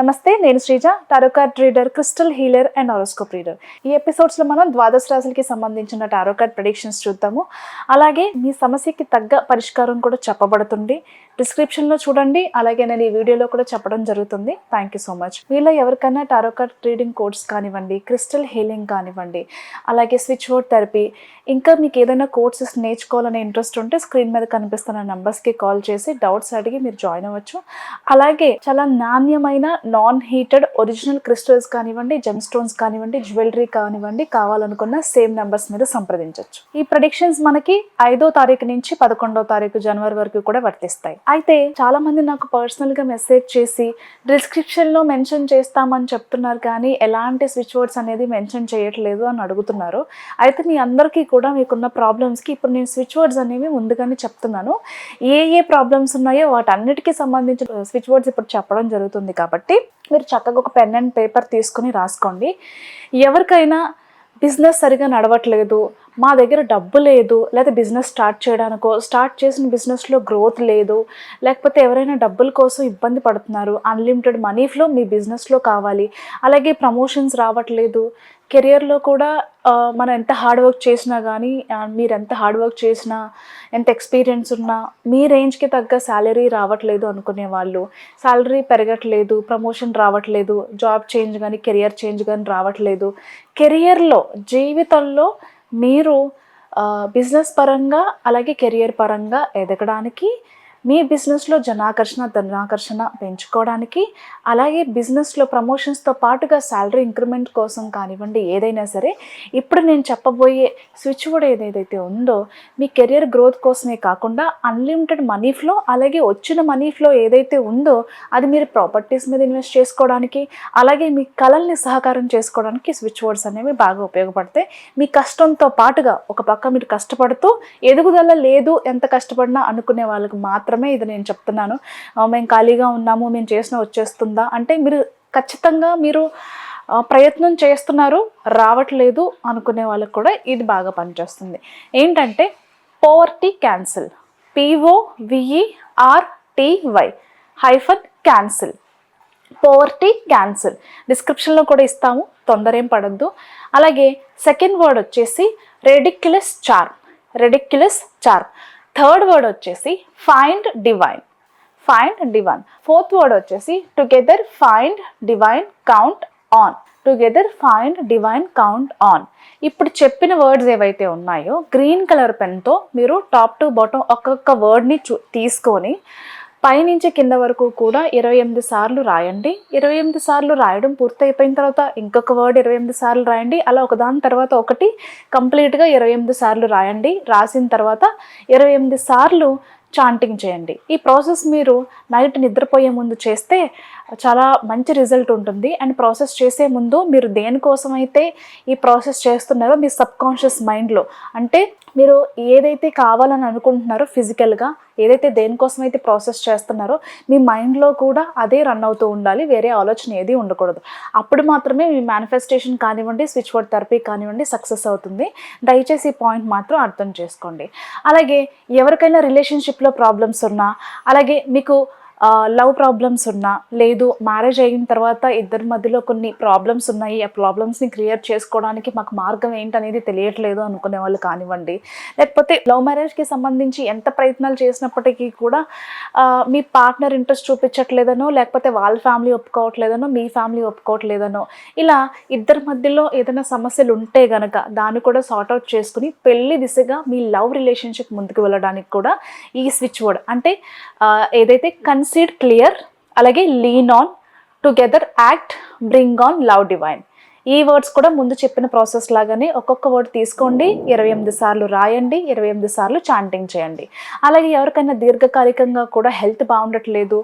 నమస్తే, నేను Sreeja, tarot card reader, crystal healer and horoscope reader. ఈ ఎపిసోడ్స్లో మనం ద్వాదశ రాశులకి సంబంధించిన టారో కార్డ్ ప్రెడిక్షన్స్ చూద్దాము. అలాగే మీ సమస్యకి తగ్గ పరిష్కారం కూడా చెప్పబడుతుంది. డిస్క్రిప్షన్లో చూడండి, అలాగే నేను ఈ వీడియోలో కూడా చెప్పడం జరుగుతుంది. Thank you so much. మీలో ఎవరికైనా టారో కార్డ్ రీడింగ్ కోర్స్ కానివ్వండి, క్రిస్టల్ హీలింగ్ కానివ్వండి, అలాగే స్విచ్ వర్డ్ థెరపీ, ఇంకా మీకు ఏదైనా కోర్సెస్ నేర్చుకోవాలనే ఇంట్రెస్ట్ ఉంటే స్క్రీన్ మీద కనిపిస్తున్న నెంబర్స్కి కాల్ చేసి డౌట్స్ అడిగి మీరు జాయిన్ అవ్వచ్చు. అలాగే చాలా నాణ్యమైన నాన్ హీటెడ్ ఒరిజినల్ క్రిస్టల్స్ కానివ్వండి, జెమ్ స్టోన్స్ కానివ్వండి, జ్యువెలరీ కానివ్వండి కావాలనుకున్న సేమ్ నెంబర్స్ మీద సంప్రదించవచ్చు. ఈ ప్రెడిక్షన్స్ మనకి 5వ తారీఖు నుంచి 11వ తారీఖు జనవరి వరకు కూడా వర్తిస్తాయి. అయితే చాలా మంది నాకు పర్సనల్గా మెసేజ్ చేసి డిస్క్రిప్షన్లో మెన్షన్ చేస్తామని చెప్తున్నారు, కానీ ఎలాంటి స్విచ్ వర్డ్స్ అనేది మెన్షన్ చేయట్లేదు అని అడుగుతున్నారు. అయితే మీ అందరికీ కూడా మీకున్న ప్రాబ్లమ్స్కి ఇప్పుడు నేను స్విచ్ వర్డ్స్ అనేవి ముందుగానే చెప్తున్నాను. ఏ ప్రాబ్లమ్స్ ఉన్నాయో వాటన్నిటికీ సంబంధించిన స్విచ్ వర్డ్స్ ఇప్పుడు చెప్పడం జరుగుతుంది. కాబట్టి మీరు చక్కగా ఒక పెన్ అండ్ పేపర్ తీసుకుని రాసుకోండి. ఎవరికైనా బిజినెస్ సరిగా నడవట్లేదు, మా దగ్గర డబ్బు లేదు, లేదా బిజినెస్ స్టార్ట్ చేయడానికో, స్టార్ట్ చేసిన బిజినెస్లో గ్రోత్ లేదు, లేకపోతే ఎవరైనా డబ్బుల కోసం ఇబ్బంది పడుతున్నారు, అన్లిమిటెడ్ మనీ ఫ్లో మీ బిజినెస్లో కావాలి, అలాగే ప్రమోషన్స్ రావట్లేదు, కెరియర్లో కూడా మనం ఎంత హార్డ్ వర్క్ చేసినా కానీ, మీరు ఎంత హార్డ్ వర్క్ చేసినా, ఎంత ఎక్స్పీరియన్స్ ఉన్నా మీ రేంజ్కి తగ్గ శాలరీ రావట్లేదు అనుకునే వాళ్ళు, శాలరీ పెరగట్లేదు, ప్రమోషన్ రావట్లేదు, జాబ్ చేంజ్ కానీ కెరియర్ చేంజ్ కానీ రావట్లేదు, కెరియర్లో జీవితంలో మీరు బిజినెస్ పరంగా అలాగే కెరియర్ పరంగా ఎదగడానికి, మీ బిజినెస్లో జనాకర్షణ ధనాకర్షణ పెంచుకోవడానికి, అలాగే బిజినెస్లో ప్రమోషన్స్తో పాటుగా శాలరీ ఇంక్రిమెంట్ కోసం కానివ్వండి, ఏదైనా సరే ఇప్పుడు నేను చెప్పబోయే స్విచ్ వర్డ్ ఏదైతే ఉందో మీ కెరియర్ గ్రోత్ కోసమే కాకుండా అన్లిమిటెడ్ మనీ ఫ్లో, అలాగే వచ్చిన మనీ ఫ్లో ఏదైతే ఉందో అది మీరు ప్రాపర్టీస్ మీద ఇన్వెస్ట్ చేసుకోవడానికి, అలాగే మీ కళల్ని సహకారం చేసుకోవడానికి స్విచ్ వర్డ్స్ అనేవి బాగా ఉపయోగపడతాయి. మీ కష్టంతో పాటుగా ఒక పక్క మీరు కష్టపడుతూ ఎదుగుదల లేదు ఎంత కష్టపడినా అనుకునే వాళ్ళకి మాత్రమే ఇది నేను చెప్తున్నాను. మేము ఖాళీగా ఉన్నాము, మేము చేసిన వచ్చేస్తుందా అంటే మీరు ఖచ్చితంగా మీరు ప్రయత్నం చేస్తున్నారు, రావట్లేదు అనుకునే వాళ్ళకి కూడా ఇది బాగా పనిచేస్తుంది. ఏంటంటే poverty cancel, POVERTY poverty cancel. డిస్క్రిప్షన్లో కూడా ఇస్తాము, తొందర ఏం పడద్దు. అలాగే సెకండ్ వర్డ్ వచ్చేసి రెడిక్యులస్ చార్మ్. థర్డ్ వర్డ్ వచ్చేసి ఫైండ్ డివైన్. ఫోర్త్ వర్డ్ వచ్చేసి together find divine count on. ఇప్పుడు చెప్పిన వర్డ్స్ ఏవైతే ఉన్నాయో గ్రీన్ కలర్ పెన్తో మీరు టాప్ టు బాటమ్ ఒక్కొక్క వర్డ్ని తీసుకొని పైనుంచి కింద వరకు కూడా 28 సార్లు రాయండి. 28 సార్లు రాయడం పూర్తయిపోయిన తర్వాత ఇంకొక వర్డ్ 28 సార్లు రాయండి. అలా ఒకదాని తర్వాత ఒకటి కంప్లీట్గా 28 సార్లు రాయండి. రాసిన తర్వాత 28 సార్లు చాంటింగ్ చేయండి. ఈ ప్రాసెస్ మీరు నైట్ నిద్రపోయే ముందు చేస్తే చాలా మంచి రిజల్ట్ ఉంటుంది. అండ్ ప్రాసెస్ చేసే ముందు మీరు దేనికోసం అయితే ఈ ప్రాసెస్ చేస్తున్నారో మీ సబ్కాన్షియస్ మైండ్లో, అంటే మీరు ఏదైతే కావాలని అనుకుంటున్నారో ఫిజికల్గా, ఏదైతే దేనికోసం అయితే ప్రాసెస్ చేస్తున్నారో మీ మైండ్లో కూడా అదే రన్ అవుతూ ఉండాలి, వేరే ఆలోచన ఏది ఉండకూడదు. అప్పుడు మాత్రమే మీ మేనిఫెస్టేషన్ కానివ్వండి, స్విచ్ వర్డ్ థెరపీ కానివ్వండి సక్సెస్ అవుతుంది. దయచేసి ఈ పాయింట్ మాత్రం అర్థం చేసుకోండి. అలాగే ఎవరికైనా రిలేషన్షిప్లో ప్రాబ్లమ్స్ ఉన్నా, అలాగే మీకు లవ్ ప్రాబ్లమ్స్ ఉన్నా, లేదు మ్యారేజ్ అయిన తర్వాత ఇద్దరి మధ్యలో కొన్ని ప్రాబ్లమ్స్ ఉన్నాయి, ఆ ప్రాబ్లమ్స్ని క్లియర్ చేసుకోవడానికి మాకు మార్గం ఏంటనేది తెలియట్లేదు అనుకునే వాళ్ళు కానివ్వండి, లేకపోతే లవ్ మ్యారేజ్కి సంబంధించి ఎంత ప్రయత్నాలు చేసినప్పటికీ కూడా మీ పార్ట్నర్ ఇంట్రెస్ట్ చూపించట్లేదనో, లేకపోతే వాళ్ళ ఫ్యామిలీ ఒప్పుకోవట్లేదనో, మీ ఫ్యామిలీ ఒప్పుకోవట్లేదనో, ఇలా ఇద్దరి మధ్యలో ఏదైనా సమస్యలు ఉంటే గనక దాన్ని కూడా సార్ట్అవుట్ చేసుకుని పెళ్లి దిశగా మీ లవ్ రిలేషన్షిప్ ముందుకు వెళ్ళడానికి కూడా ఈ స్విచ్ వర్డ్, అంటే ఏదైతే కన్సీడ్ క్లియర్, అలాగే lean on, together act, bring on, love divine, ఈ వర్డ్స్ కూడా ముందు చెప్పిన ప్రాసెస్ లాగానే ఒక్కొక్క వర్డ్ తీసుకోండి, 28 సార్లు రాయండి, 28 సార్లు చాంటింగ్ చేయండి. అలాగే ఎవరికైనా దీర్ఘకాలికంగా కూడా హెల్త్ బాగుండట్లేదు,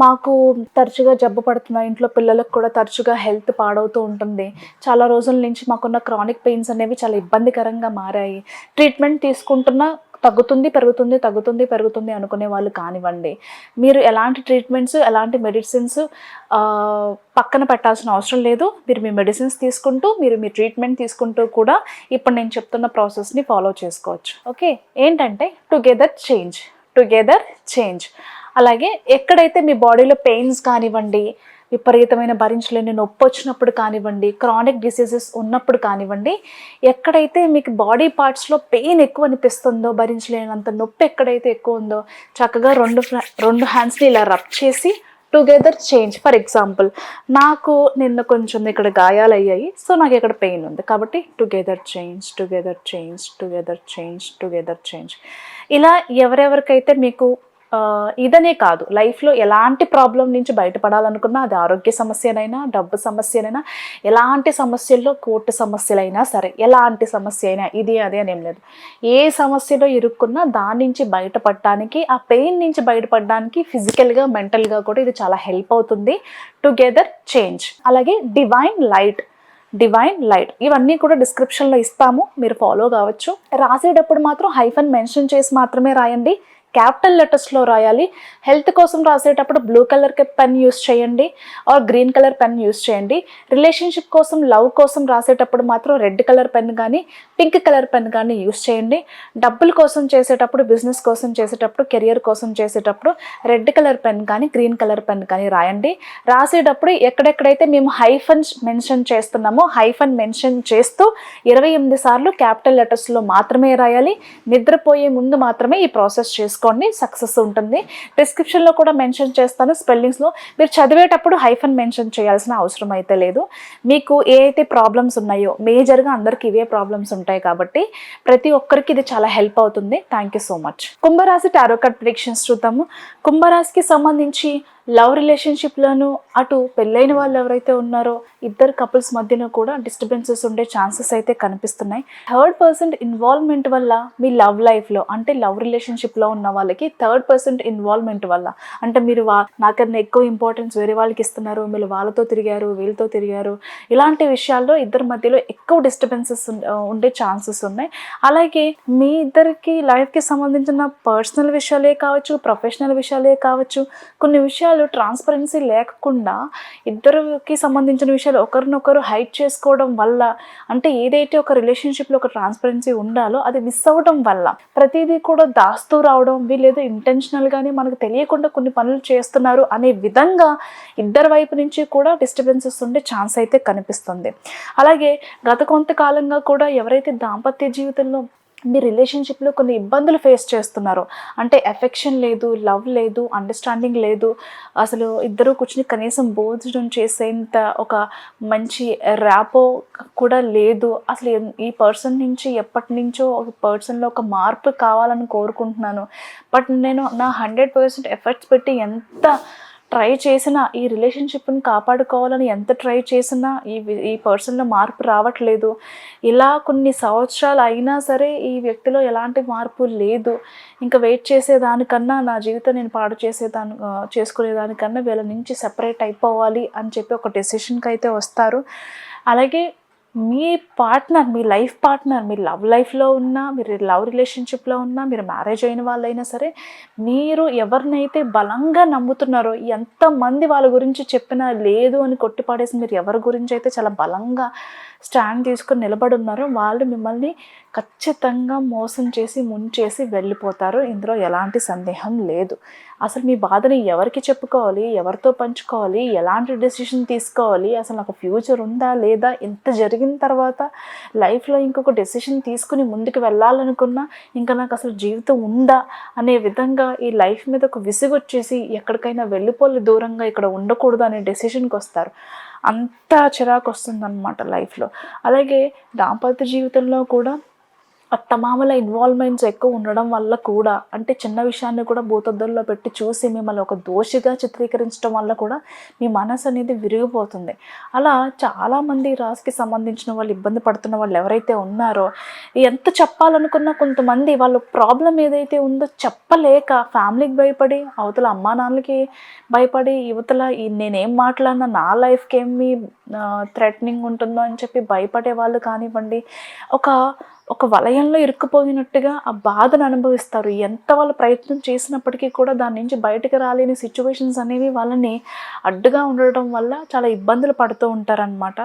మాకు తరచుగా జబ్బు పడుతున్నాయి, ఇంట్లో పిల్లలకు కూడా తరచుగా హెల్త్ పాడవుతూ ఉంటుంది, చాలా రోజుల నుంచి మాకున్న క్రానిక్ పెయిన్స్ అనేవి చాలా ఇబ్బందికరంగా మారాయి, ట్రీట్మెంట్ తీసుకుంటున్నా పెరుగుతుంది అనుకునే వాళ్ళు కానివ్వండి, మీరు ఎలాంటి ట్రీట్మెంట్స్, ఎలాంటి మెడిసిన్స్ పక్కన పెట్టాల్సిన అవసరం లేదు. మీరు మీ మెడిసిన్స్ తీసుకుంటూ, మీరు మీ ట్రీట్మెంట్ తీసుకుంటూ కూడా ఇప్పుడు నేను చెప్తున్న ప్రాసెస్ని ఫాలో చేసుకోవచ్చు. ఓకే, ఏంటంటే టుగెదర్ చేంజ్. అలాగే ఎక్కడైతే మీ బాడీలో పెయిన్స్ కానివ్వండి, విపరీతమైన భరించలేని నొప్పి వచ్చినప్పుడు కానివ్వండి, క్రానిక్ డిసీజెస్ ఉన్నప్పుడు కానివ్వండి, ఎక్కడైతే మీకు బాడీ పార్ట్స్లో పెయిన్ ఎక్కువ అనిపిస్తుందో, భరించలేనంత నొప్పి ఎక్కడైతే ఎక్కువ ఉందో చక్కగా రెండు హ్యాండ్స్ని ఇలా రబ్ చేసి టుగెదర్ చేంజ్. ఫర్ ఎగ్జాంపుల్, నాకు నిన్న కొంచెం ఇక్కడ గాయాలు అయ్యాయి, సో నాకు ఇక్కడ పెయిన్ ఉంది కాబట్టి together change, together change, together change, together change. ఇలా ఎవరెవరికైతే మీకు ఇదనే కాదు, లైఫ్లో ఎలాంటి ప్రాబ్లం నుంచి బయటపడాలనుకున్నా, అది ఆరోగ్య సమస్యనైనా, డబ్బు సమస్యనైనా, ఎలాంటి సమస్యల్లో, కోర్టు సమస్యలైనా సరే, ఎలాంటి సమస్య అయినా, ఇది అదే అని ఏం లేదు, ఏ సమస్యలో ఇరుక్కున్నా దాని నుంచి బయటపడటానికి, ఆ పెయిన్ నుంచి బయటపడడానికి ఫిజికల్గా, మెంటల్గా కూడా ఇది చాలా హెల్ప్ అవుతుంది. Together change. అలాగే డివైన్ లైట్ ఇవన్నీ కూడా డిస్క్రిప్షన్లో ఇస్తాము, మీరు ఫాలో కావచ్చు. రాసేటప్పుడు మాత్రం హైఫన్ మెన్షన్ చేసి మాత్రమే రాయండి, క్యాపిటల్ లెటర్స్లో రాయాలి. హెల్త్ కోసం రాసేటప్పుడు బ్లూ కలర్ పెన్ యూస్ చేయండి or green colour pen use చేయండి. రిలేషన్షిప్ కోసం, లవ్ కోసం రాసేటప్పుడు మాత్రం రెడ్ కలర్ పెన్ కానీ పింక్ కలర్ పెన్ కానీ యూస్ చేయండి. డబ్బుల కోసం చేసేటప్పుడు, బిజినెస్ కోసం చేసేటప్పుడు, కెరియర్ కోసం చేసేటప్పుడు రెడ్ కలర్ పెన్ కానీ గ్రీన్ కలర్ పెన్ కానీ రాయండి. రాసేటప్పుడు ఎక్కడెక్కడైతే మేము హైఫన్స్ మెన్షన్ చేస్తున్నామో హైఫన్ మెన్షన్ చేస్తూ 28 సార్లు క్యాపిటల్ లెటర్స్లో మాత్రమే రాయాలి. నిద్రపోయే ముందు మాత్రమే ఈ ప్రాసెస్ చేసుకోండి, సక్సెస్ ఉంటుంది. డిస్క్రిప్షన్లో కూడా మెన్షన్ చేస్తాను స్పెల్లింగ్స్లో. మీరు చదివేటప్పుడు హైఫన్ మెన్షన్ చేయాల్సిన అవసరం అయితే లేదు. మీకు ఏ అయితే ప్రాబ్లమ్స్ ఉన్నాయో, మేజర్గా అందరికీ ఇవే ప్రాబ్లమ్స్ ఉంటాయి కాబట్టి ప్రతి ఒక్కరికి ఇది చాలా హెల్ప్ అవుతుంది. Thank you so much. కుంభరాశి టారో కార్డ్ ప్రిడిక్షన్స్ చూద్దాము. కుంభరాశికి సంబంధించి లవ్ రిలేషన్షిప్లను, అటు పెళ్ళైన వాళ్ళు ఎవరైతే ఉన్నారో ఇద్దరు కపుల్స్ మధ్యన కూడా డిస్టర్బెన్సెస్ ఉండే ఛాన్సెస్ అయితే కనిపిస్తున్నాయి. థర్డ్ పర్సన్ ఇన్వాల్వ్మెంట్ వల్ల మీ లవ్ లైఫ్లో, అంటే లవ్ రిలేషన్షిప్లో ఉన్న వాళ్ళకి థర్డ్ పర్సన్ ఇన్వాల్వ్మెంట్ వల్ల, అంటే మీరు నాకన్నా ఎక్కువ ఇంపార్టెన్స్ వేరే వాళ్ళకి ఇస్తున్నారు, మీరు వాళ్ళతో తిరిగారు, వీళ్ళతో తిరిగారు, ఇలాంటి విషయాల్లో ఇద్దరి మధ్యలో ఎక్కువ డిస్టర్బెన్సెస్ ఉండే ఛాన్సెస్ ఉన్నాయి. అలాగే మీ ఇద్దరికి లైఫ్కి సంబంధించిన పర్సనల్ విషయాలే కావచ్చు, ప్రొఫెషనల్ విషయాలే కావచ్చు, కొన్ని విషయాలు ట్రాన్స్పరెన్సీ లేకుండా ఇద్దరికి సంబంధించిన విషయాలు ఒకరినొకరు హైడ్ చేసుకోవడం వల్ల, అంటే ఏదైతే ఒక రిలేషన్షిప్లో ఒక ట్రాన్స్పరెన్సీ ఉండాలో అది మిస్ అవ్వడం వల్ల ప్రతిదీ కూడా దాస్తూ రావడం, వీళ్ళేదో ఇంటెన్షనల్గానే మనకు తెలియకుండా కొన్ని పనులు చేస్తున్నారు అనే విధంగా ఇద్దరి వైపు నుంచి కూడా డిస్టర్బెన్సెస్ ఉండే ఛాన్స్ అయితే కనిపిస్తుంది. అలాగే గత కొంతకాలంగా కూడా ఎవరైతే దాంపత్య జీవితంలో మీ రిలేషన్షిప్లో కొన్ని ఇబ్బందులు ఫేస్ చేస్తున్నారు, అంటే ఎఫెక్షన్ లేదు, లవ్ లేదు, అండర్స్టాండింగ్ లేదు, అసలు ఇద్దరు కూర్చుని కనీసం భోజనం చేసేంత ఒక మంచి ర్యాపో కూడా లేదు, అసలు ఈ పర్సన్ నుంచి ఎప్పటి నుంచో ఒక పర్సన్లో ఒక మార్పు కావాలని కోరుకుంటున్నాను, బట్ నేను నా 100% ఎఫర్ట్స్ పెట్టి ఎంత ట్రై చేసినా, ఈ రిలేషన్షిప్ని కాపాడుకోవాలని ఎంత ట్రై చేసినా ఈ పర్సన్లో మార్పు రావట్లేదు, ఇలా కొన్ని సంవత్సరాలు అయినా సరే ఈ వ్యక్తిలో ఎలాంటి మార్పు లేదు, ఇంకా వెయిట్ చేసేదానికన్నా, నా జీవితం నేను పాడు చేసుకునేదానికన్నా వీళ్ళ నుంచి సెపరేట్ అయిపోవాలి అని చెప్పి ఒక డెసిషన్కి అయితే వస్తారు. అలాగే మీ పార్ట్నర్, మీ లైఫ్ పార్ట్నర్, మీరు లవ్ లైఫ్లో ఉన్నా, మీరు లవ్ రిలేషన్షిప్లో ఉన్నా, మీరు మ్యారేజ్ అయిన వాళ్ళైనా సరే, మీరు ఎవరినైతే బలంగా నమ్ముతున్నారో, ఎంతమంది వాళ్ళ గురించి చెప్పినా లేదు అని కొట్టిపాడేసి మీరు ఎవరి గురించి అయితే చాలా బలంగా స్టాండ్ తీసుకొని నిలబడి ఉన్నారో వాళ్ళు మిమ్మల్ని ఖచ్చితంగా మోసం చేసి, ముంచేసి వెళ్ళిపోతారు. ఇందులో ఎలాంటి సందేహం లేదు. అసలు మీ బాధని ఎవరికి చెప్పుకోవాలి, ఎవరితో పంచుకోవాలి, ఎలాంటి డెసిషన్ తీసుకోవాలి, అసలు నాకు ఫ్యూచర్ ఉందా లేదా, ఇంత జరిగిన తర్వాత లైఫ్లో ఇంకొక డెసిషన్ తీసుకుని ముందుకు వెళ్ళాలనుకున్నా ఇంకా నాకు అసలు జీవితం ఉందా అనే విధంగా ఈ లైఫ్ మీద ఒక విసుగు వచ్చేసి ఎక్కడికైనా వెళ్ళిపోలే, దూరంగా ఇక్కడ ఉండకూడదు అనే డెసిషన్కి వస్తారు. అంత చిరాకు వస్తుందన్నమాట లైఫ్లో. అలాగే దాంపత్య జీవితంలో కూడా అత్తమామల ఇన్వాల్వ్మెంట్స్ ఎక్కువ ఉండడం వల్ల కూడా, అంటే చిన్న విషయాన్ని కూడా భూతద్దంలో పెట్టి చూసి మిమ్మల్ని ఒక దోషిగా చిత్రీకరించడం వల్ల కూడా మీ మనసు అనేది విరిగిపోతుంది. అలా చాలామంది రాశికి సంబంధించిన వాళ్ళు, ఇబ్బంది పడుతున్న వాళ్ళు ఎవరైతే ఉన్నారో, ఎంత చెప్పాలనుకున్నా కొంతమంది వాళ్ళ ప్రాబ్లం ఏదైతే ఉందో చెప్పలేక ఫ్యామిలీకి భయపడి, అవతల అమ్మా నాన్నలకి భయపడి, యువతల నేనేం మాట్లాడినా నా లైఫ్కి ఏమి థ్రెటనింగ్ ఉంటుందో అని చెప్పి భయపడే వాళ్ళు కానివ్వండి, ఒక ఒక వలయంలో ఇరుక్కుపోయినట్టుగా ఆ బాధను అనుభవిస్తారు. ఎంత వాళ్ళు ప్రయత్నం చేసినప్పటికీ కూడా దాని నుంచి బయటకు రాలేని సిచ్యువేషన్స్ అనేవి వాళ్ళని అడ్డుగా ఉండడం వల్ల చాలా ఇబ్బందులు పడుతూ ఉంటారనమాట.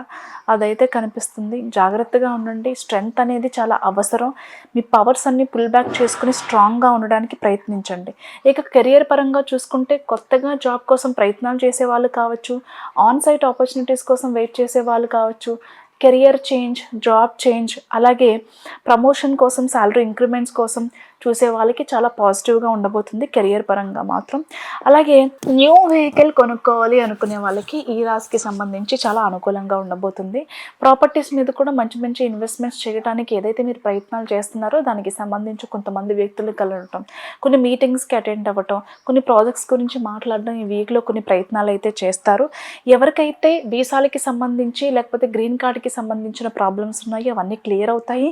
అదైతే కనిపిస్తుంది. జాగ్రత్తగా ఉండండి. స్ట్రెంగ్త్ అనేది చాలా అవసరం. మీ పవర్స్ అన్నీ పుల్ బ్యాక్ చేసుకుని స్ట్రాంగ్గా ఉండడానికి ప్రయత్నించండి. ఇక కెరియర్ పరంగా చూసుకుంటే కొత్తగా జాబ్ కోసం ప్రయత్నాలు చేసేవాళ్ళు కావచ్చు, ఆన్ సైట్ ఆపర్చునిటీస్ కోసం వెయిట్ చేసేవాళ్ళు కావచ్చు, కెరియర్ చేంజ్, జాబ్ చేంజ్, అలాగే ప్రమోషన్ కోసం, శాలరీ ఇంక్రిమెంట్స్ కోసం చూసే వాళ్ళకి చాలా పాజిటివ్గా ఉండబోతుంది కెరియర్ పరంగా మాత్రం. అలాగే న్యూ వెహికల్ కొనుక్కోవాలి అనుకునే వాళ్ళకి ఈ రాశికి సంబంధించి చాలా అనుకూలంగా ఉండబోతుంది. ప్రాపర్టీస్ మీద కూడా మంచి మంచి ఇన్వెస్ట్మెంట్స్ చేయడానికి ఏదైతే మీరు ప్రయత్నాలు చేస్తున్నారో దానికి సంబంధించి కొంతమంది వ్యక్తులు కలవటం, కొన్ని మీటింగ్స్కి అటెండ్ అవ్వటం, కొన్ని ప్రాజెక్ట్స్ గురించి మాట్లాడడం, ఈ వీక్లో కొన్ని ప్రయత్నాలు అయితే చేస్తారు. ఎవరికైతే వీసాలకి సంబంధించి లేకపోతే గ్రీన్ కార్డ్కి సంబంధించిన ప్రాబ్లమ్స్ ఉన్నాయో అవన్నీ క్లియర్ అవుతాయి.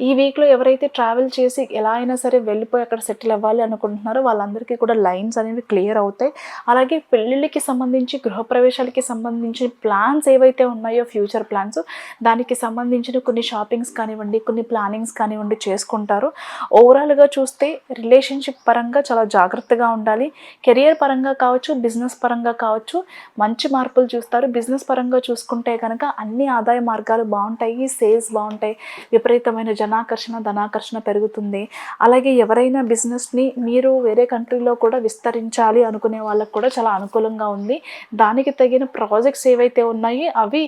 ఈ వీక్లో ఎవరైతే ట్రావెల్ చేసి ఎలా అయినా సరే వెళ్ళిపోయి అక్కడ సెటిల్ అవ్వాలి అనుకుంటున్నారో వాళ్ళందరికీ కూడా లైన్స్ అనేవి క్లియర్ అవుతాయి. అలాగే పెళ్ళిళ్ళకి సంబంధించి, గృహప్రవేశాలకి సంబంధించిన ప్లాన్స్ ఏవైతే ఉన్నాయో ఫ్యూచర్ ప్లాన్స్, దానికి సంబంధించిన కొన్ని షాపింగ్స్ కానివ్వండి, కొన్ని ప్లానింగ్స్ కానివ్వండి చేసుకుంటారు. ఓవరాల్గా చూస్తే రిలేషన్షిప్ పరంగా చాలా జాగ్రత్తగా ఉండాలి. కెరియర్ పరంగా కావచ్చు, బిజినెస్ పరంగా కావచ్చు మంచి మార్పులు చూస్తారు. బిజినెస్ పరంగా చూసుకుంటే కనుక అన్ని ఆదాయ మార్గాలు బాగుంటాయి, సేల్స్ బాగుంటాయి, విపరీతమైన జనాకర్షణ, ధనాకర్షణ పెరుగుతుంది. అలాగే ఎవరైనా బిజినెస్ని మీరు వేరే కంట్రీలో కూడా విస్తరించాలి అనుకునే వాళ్ళకు కూడా చాలా అనుకూలంగా ఉంది. దానికి తగిన ప్రాజెక్ట్స్ ఏవైతే ఉన్నాయో అవి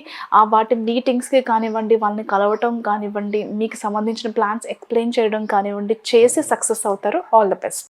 వాటి మీటింగ్స్కి కానివ్వండి, వాళ్ళని కలవటం కానివ్వండి, మీకు సంబంధించిన ప్లాన్స్ ఎక్స్ప్లెయిన్ చేయడం కానివ్వండి చేసి సక్సెస్ అవుతారు. All the best.